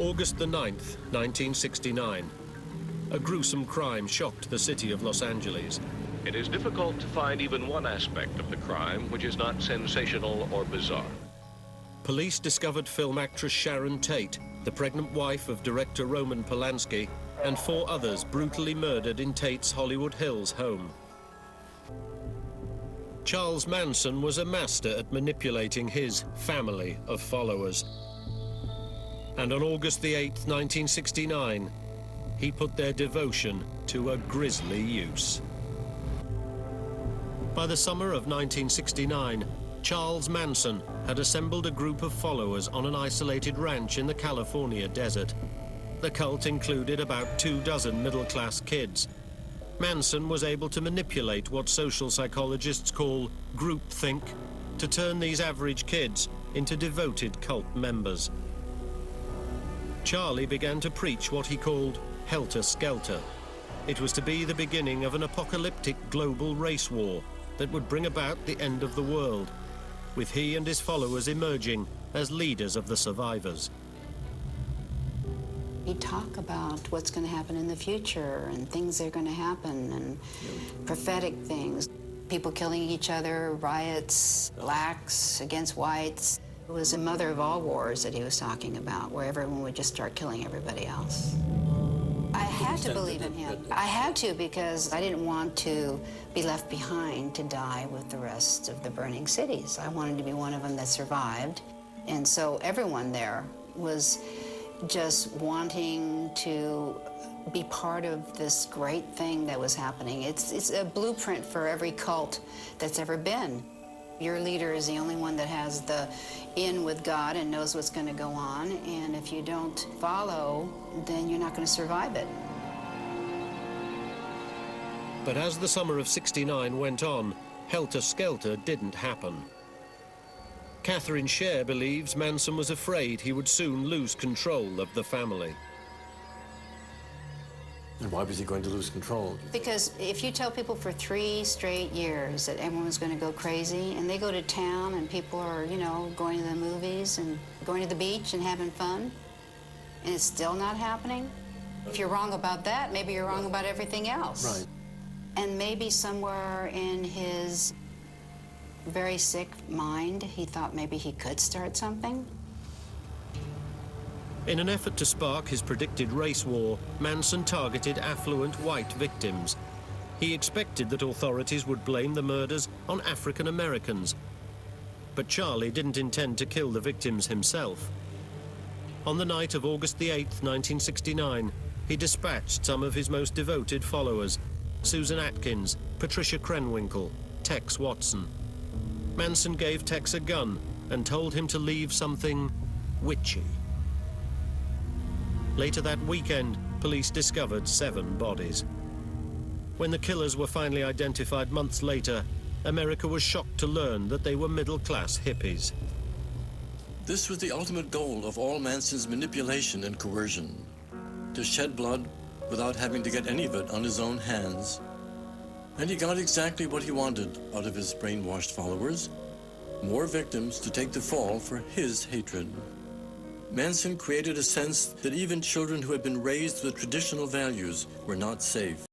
August the 9th, 1969. A gruesome crime shocked the city of Los Angeles. It is difficult to find even one aspect of the crime which is not sensational or bizarre. Police discovered film actress Sharon Tate, the pregnant wife of director Roman Polanski, and 4 others brutally murdered in Tate's Hollywood Hills home. Charles Manson was a master at manipulating his family of followers. And on August the 8th, 1969, he put their devotion to a grisly use. By the summer of 1969, Charles Manson had assembled a group of followers on an isolated ranch in the California desert. The cult included about 24 middle-class kids. Manson was able to manipulate what social psychologists call groupthink to turn these average kids into devoted cult members. Charlie began to preach what he called helter-skelter. It was to be the beginning of an apocalyptic global race war that would bring about the end of the world, with he and his followers emerging as leaders of the survivors. He'd talk about what's going to happen in the future and things that are going to happen and prophetic things. People killing each other, riots, blacks against whites. It was the mother of all wars that he was talking about, where everyone would just start killing everybody else. I had to believe in him. I had to, because I didn't want to be left behind to die with the rest of the burning cities. I wanted to be one of them that survived. And so everyone there was just wanting to be part of this great thing that was happening. It's a blueprint for every cult that's ever been. Your leader is the only one that has the in with God and knows what's going to go on, and if you don't follow, then you're not going to survive it. But as the summer of '69 went on, helter-skelter didn't happen. Catherine Scher believes Manson was afraid he would soon lose control of the family. And why was he going to lose control? Because if you tell people for 3 straight years that everyone's going to go crazy, and they go to town and people are, you know, going to the movies and going to the beach and having fun, and it's still not happening, if you're wrong about that, maybe you're wrong about everything else. Right. And maybe somewhere in his very sick mind, he thought maybe he could start something. In an effort to spark his predicted race war, Manson targeted affluent white victims. He expected that authorities would blame the murders on African Americans. But Charlie didn't intend to kill the victims himself. On the night of August the 8th, 1969, he dispatched some of his most devoted followers: Susan Atkins, Patricia Krenwinkel, Tex Watson. Manson gave Tex a gun and told him to leave something witchy. Later that weekend, police discovered 7 bodies. When the killers were finally identified months later, America was shocked to learn that they were middle-class hippies. This was the ultimate goal of all Manson's manipulation and coercion: to shed blood without having to get any of it on his own hands. And he got exactly what he wanted out of his brainwashed followers: more victims to take the fall for his hatred. Manson created a sense that even children who had been raised with traditional values were not safe.